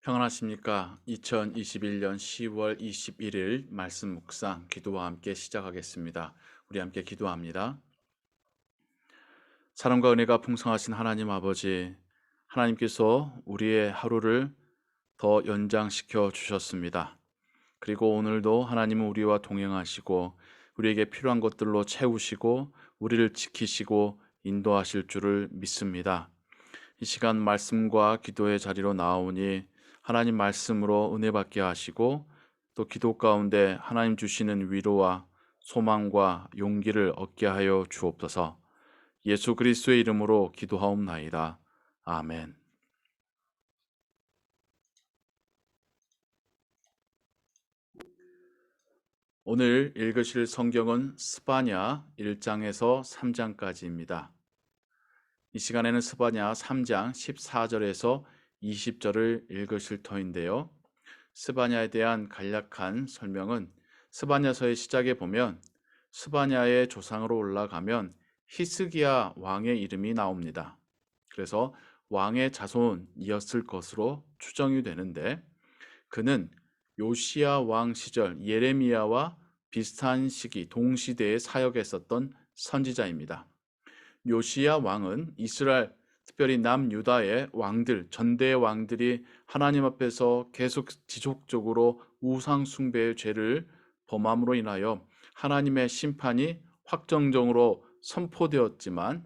평안하십니까? 2021년 10월 21일 말씀 묵상 기도와 함께 시작하겠습니다. 우리 함께 기도합니다. 사랑과 은혜가 풍성하신 하나님 아버지, 하나님께서 우리의 하루를 더 연장시켜 주셨습니다. 그리고 오늘도 하나님은 우리와 동행하시고 우리에게 필요한 것들로 채우시고 우리를 지키시고 인도하실 줄을 믿습니다. 이 시간 말씀과 기도의 자리로 나오니 하나님 말씀으로 은혜 받게 하시고 또 기도 가운데 하나님 주시는 위로와 소망과 용기를 얻게 하여 주옵소서. 예수 그리스도의 이름으로 기도하옵나이다. 아멘. 오늘 읽으실 성경은 스바냐 1장에서 3장까지입니다. 이 시간에는 스바냐 3장 14절에서 20절을 읽으실 터인데요. 스바냐에 대한 간략한 설명은 스바냐서의 시작에 보면 스바냐의 조상으로 올라가면 히스기야 왕의 이름이 나옵니다. 그래서 왕의 자손이었을 것으로 추정이 되는데 그는 요시야 왕 시절 예레미야와 비슷한 시기 동시대에 사역했었던 선지자입니다. 요시야 왕은 이스라엘 특별히 남유다의 왕들, 전대의 왕들이 하나님 앞에서 계속 지속적으로 우상 숭배의 죄를 범함으로 인하여 하나님의 심판이 확정적으로 선포되었지만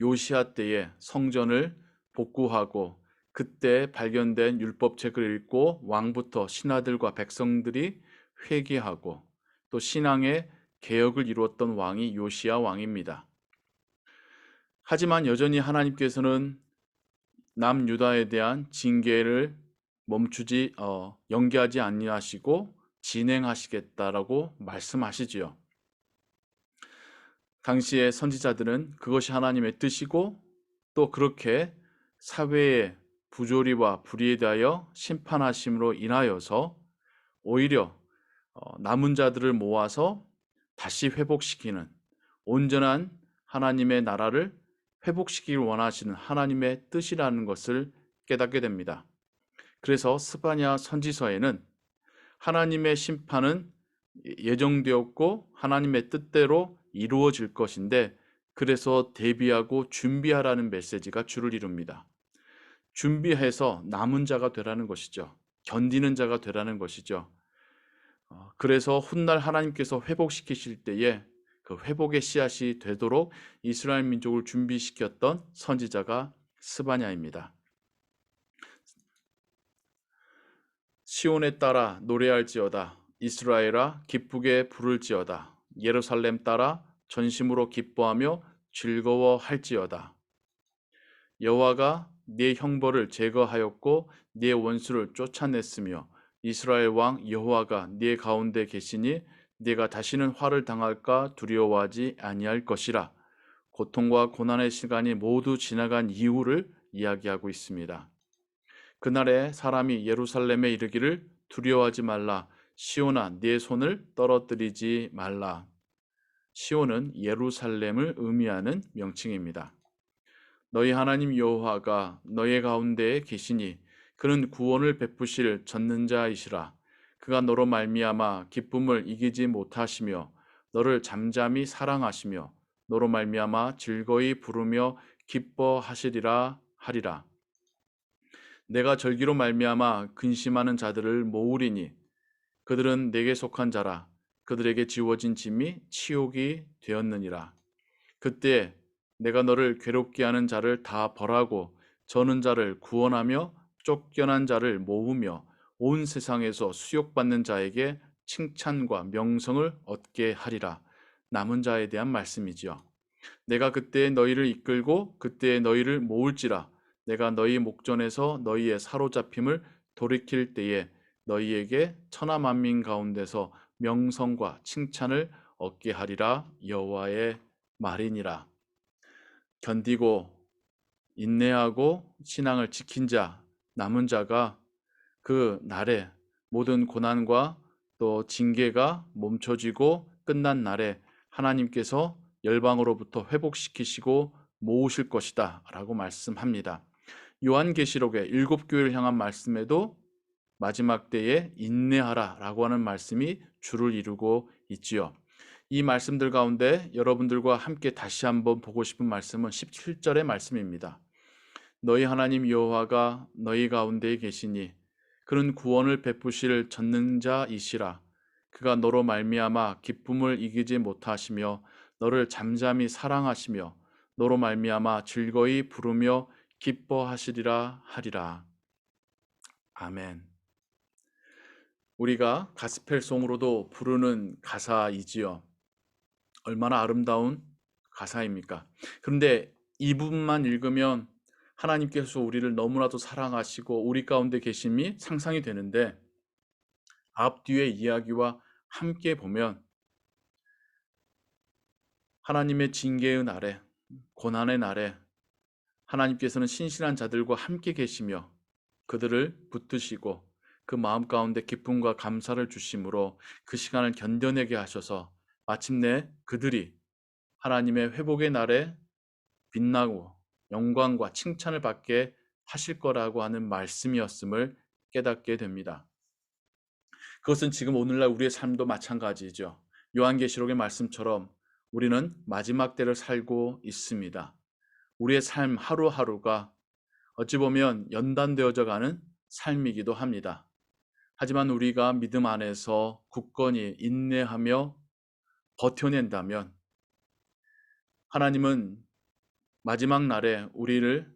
요시야 때에 성전을 복구하고 그때 발견된 율법책을 읽고 왕부터 신하들과 백성들이 회개하고 또 신앙의 개혁을 이루었던 왕이 요시야 왕입니다. 하지만 여전히 하나님께서는 남유다에 대한 징계를 연기하지 아니하시고 진행하시겠다라고 말씀하시지요. 당시의 선지자들은 그것이 하나님의 뜻이고 또 그렇게 사회의 부조리와 불의에 대하여 심판하심으로 인하여서 오히려 남은 자들을 모아서 다시 회복시키는 온전한 하나님의 나라를 회복시키길 원하시는 하나님의 뜻이라는 것을 깨닫게 됩니다. 그래서 스바냐 선지서에는 하나님의 심판은 예정되었고 하나님의 뜻대로 이루어질 것인데 그래서 대비하고 준비하라는 메시지가 주를 이룹니다. 준비해서 남은 자가 되라는 것이죠. 견디는 자가 되라는 것이죠. 그래서 훗날 하나님께서 회복시키실 때에 그 회복의 씨앗이 되도록 이스라엘 민족을 준비시켰던 선지자가 스바냐입니다. 시온에 따라 노래할지어다. 이스라엘아 기쁘게 부를지어다. 예루살렘 따라 전심으로 기뻐하며 즐거워할지어다. 여호와가 네 형벌을 제거하였고 네 원수를 쫓아냈으며 이스라엘 왕 여호와가 네 가운데 계시니 네가 다시는 화를 당할까 두려워하지 아니할 것이라. 고통과 고난의 시간이 모두 지나간 이후를 이야기하고 있습니다. 그날에 사람이 예루살렘에 이르기를 두려워하지 말라. 시온아 네 손을 떨어뜨리지 말라. 시온은 예루살렘을 의미하는 명칭입니다. 너희 하나님 여호와가 너희 가운데에 계시니 그는 구원을 베푸실 전능자이시라. 그가 너로 말미암아 기쁨을 이기지 못하시며 너를 잠잠히 사랑하시며 너로 말미암아 즐거이 부르며 기뻐하시리라 하리라. 내가 절기로 말미암아 근심하는 자들을 모으리니 그들은 내게 속한 자라. 그들에게 지워진 짐이 치욕이 되었느니라. 그때 내가 너를 괴롭게 하는 자를 다 벌하고 저는 자를 구원하며 쫓겨난 자를 모으며 온 세상에서 수욕받는 자에게 칭찬과 명성을 얻게 하리라. 남은 자에 대한 말씀이지요. 내가 그때 너희를 이끌고 그때 너희를 모을지라. 내가 너희 목전에서 너희의 사로잡힘을 돌이킬 때에 너희에게 천하 만민 가운데서 명성과 칭찬을 얻게 하리라. 여호와의 말이니라. 견디고 인내하고 신앙을 지킨 자, 남은 자가 그 날에 모든 고난과 또 징계가 멈춰지고 끝난 날에 하나님께서 열방으로부터 회복시키시고 모으실 것이다 라고 말씀합니다. 요한계시록의 7교회를 향한 말씀에도 마지막 때에 인내하라 라고 하는 말씀이 주를 이루고 있지요. 이 말씀들 가운데 여러분들과 함께 다시 한번 보고 싶은 말씀은 17절의 말씀입니다. 너희 하나님 여호와가 너희 가운데에 계시니 그는 구원을 베푸실 전능자이시라. 그가 너로 말미암아 기쁨을 이기지 못하시며 너를 잠잠히 사랑하시며 너로 말미암아 즐거이 부르며 기뻐하시리라 하리라. 아멘. 우리가 가스펠송으로도 부르는 가사이지요. 얼마나 아름다운 가사입니까? 그런데 이 부분만 읽으면 하나님께서 우리를 너무나도 사랑하시고 우리 가운데 계심이 상상이 되는데 앞뒤의 이야기와 함께 보면 하나님의 징계의 날에, 고난의 날에 하나님께서는 신실한 자들과 함께 계시며 그들을 붙드시고 그 마음 가운데 기쁨과 감사를 주심으로 그 시간을 견뎌내게 하셔서 마침내 그들이 하나님의 회복의 날에 빛나고 영광과 칭찬을 받게 하실 거라고 하는 말씀이었음을 깨닫게 됩니다. 그것은 지금 오늘날 우리의 삶도 마찬가지죠. 요한계시록의 말씀처럼 우리는 마지막 때를 살고 있습니다. 우리의 삶 하루하루가 어찌 보면 연단되어져 가는 삶이기도 합니다. 하지만 우리가 믿음 안에서 굳건히 인내하며 버텨낸다면 하나님은 마지막 날에 우리를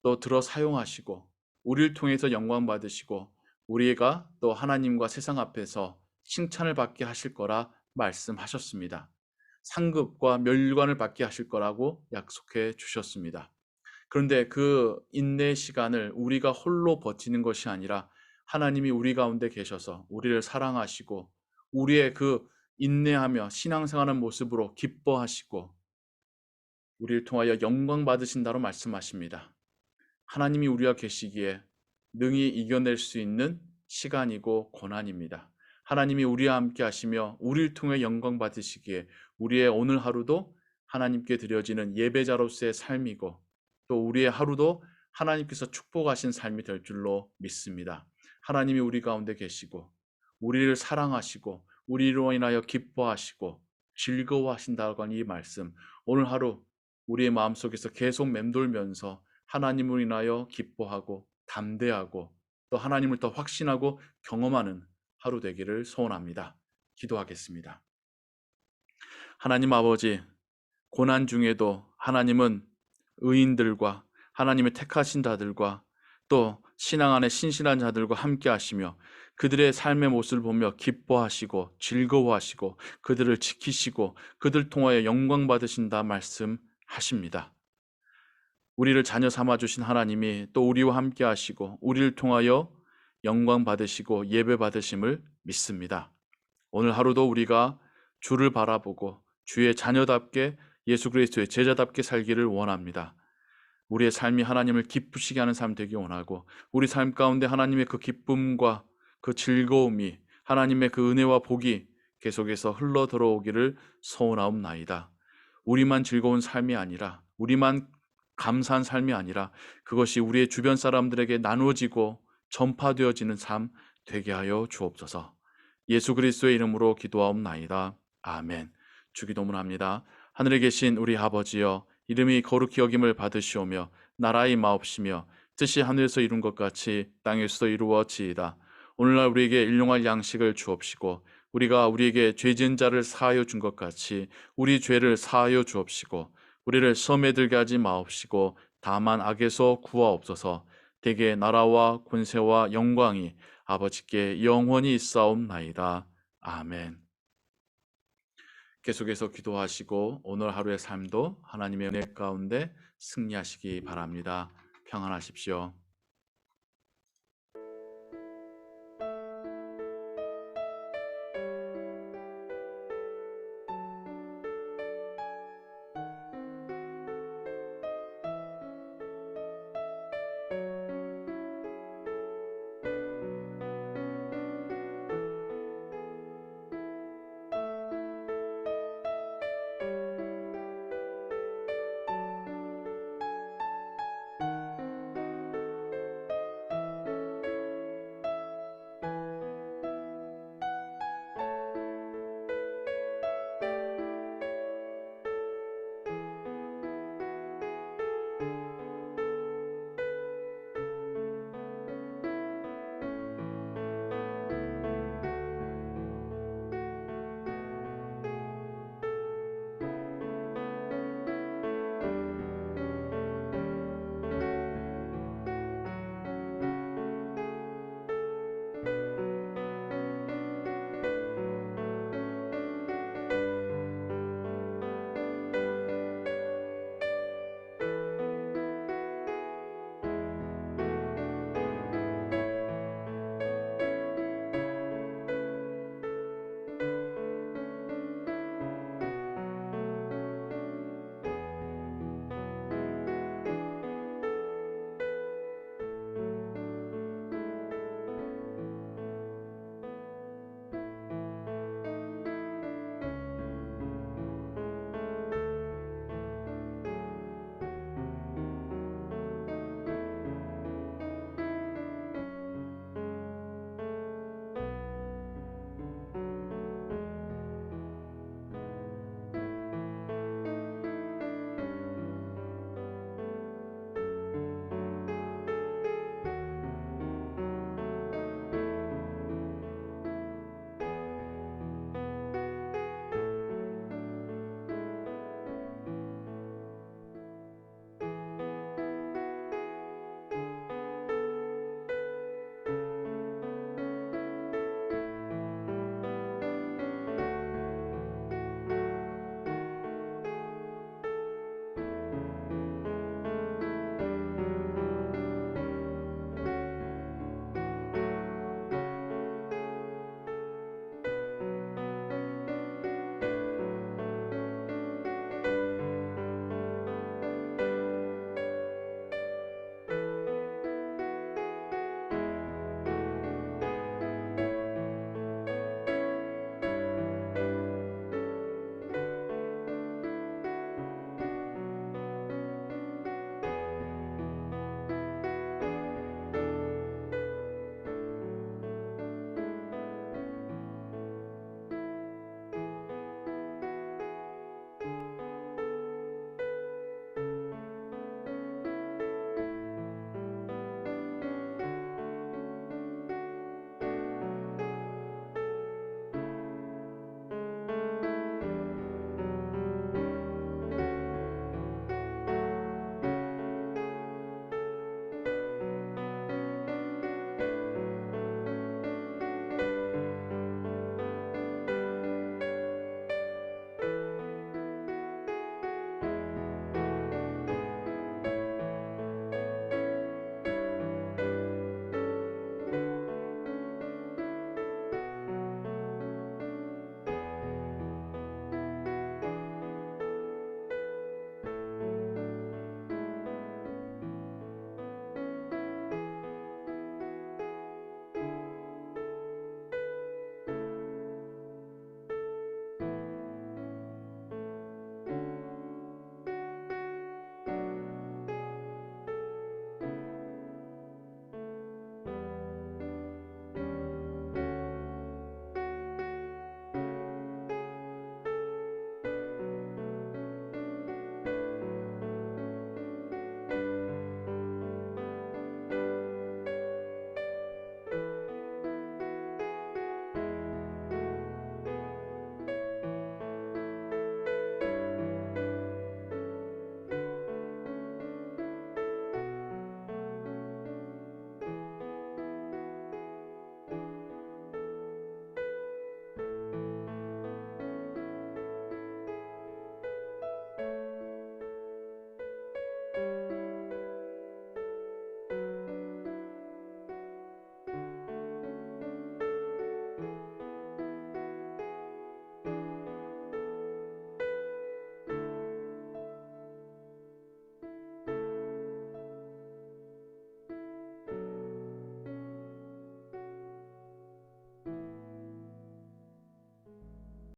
또 들어 사용하시고 우리를 통해서 영광 받으시고 우리가 또 하나님과 세상 앞에서 칭찬을 받게 하실 거라 말씀하셨습니다. 상급과 멸관을 받게 하실 거라고 약속해 주셨습니다. 그런데 그 인내의 시간을 우리가 홀로 버티는 것이 아니라 하나님이 우리 가운데 계셔서 우리를 사랑하시고 우리의 그 인내하며 신앙생활하는 모습으로 기뻐하시고 우리를 통하여 영광 받으신다로 말씀하십니다. 하나님이 우리와 계시기에 능히 이겨낼 수 있는 시간이고 고난입니다. 하나님이 우리와 함께 하시며 우리를 통해 영광 받으시기에 우리의 오늘 하루도 하나님께 드려지는 예배자로서의 삶이고 또 우리의 하루도 하나님께서 축복하신 삶이 될 줄로 믿습니다. 하나님이 우리 가운데 계시고 우리를 사랑하시고 우리로 인하여 기뻐하시고 즐거워하신다고 하는 이 말씀, 오늘 하루 우리의 마음속에서 계속 맴돌면서 하나님을 인하여 기뻐하고 담대하고 또 하나님을 더 확신하고 경험하는 하루 되기를 소원합니다. 기도하겠습니다. 하나님 아버지, 고난 중에도 하나님은 의인들과 하나님의 택하신 자들과 또 신앙 안에 신실한 자들과 함께 하시며 그들의 삶의 모습을 보며 기뻐하시고 즐거워하시고 그들을 지키시고 그들 통하여 영광 받으신다 말씀하십니다. 우리를 자녀 삼아 주신 하나님이 또 우리와 함께 하시고 우리를 통하여 영광 받으시고 예배 받으심을 믿습니다. 오늘 하루도 우리가 주를 바라보고 주의 자녀답게 예수 그리스도의 제자답게 살기를 원합니다. 우리의 삶이 하나님을 기쁘시게 하는 삶 되기 원하고 우리 삶 가운데 하나님의 그 기쁨과 그 즐거움이 하나님의 그 은혜와 복이 계속해서 흘러 들어오기를 소원하옵나이다. 우리만 즐거운 삶이 아니라 우리만 감사한 삶이 아니라 그것이 우리의 주변 사람들에게 나누어지고 전파되어지는 삶 되게 하여 주옵소서. 예수 그리스도의 이름으로 기도하옵나이다. 아멘. 주기도문 합니다. 하늘에 계신 우리 아버지여, 이름이 거룩히 여김을 받으시오며 나라의 마옵시며 뜻이 하늘에서 이룬 것 같이 땅에서도 이루어지이다. 오늘날 우리에게 일용할 양식을 주옵시고 우리가 우리에게 죄 지은 자를 사하여 준 것 같이 우리 죄를 사하여 주옵시고 우리를 시험에 들게 하지 마옵시고 다만 악에서 구하옵소서. 대개 나라와 권세와 영광이 아버지께 영원히 있사옵나이다. 아멘. 계속해서 기도하시고 오늘 하루의 삶도 하나님의 은혜 가운데 승리하시기 바랍니다. 평안하십시오.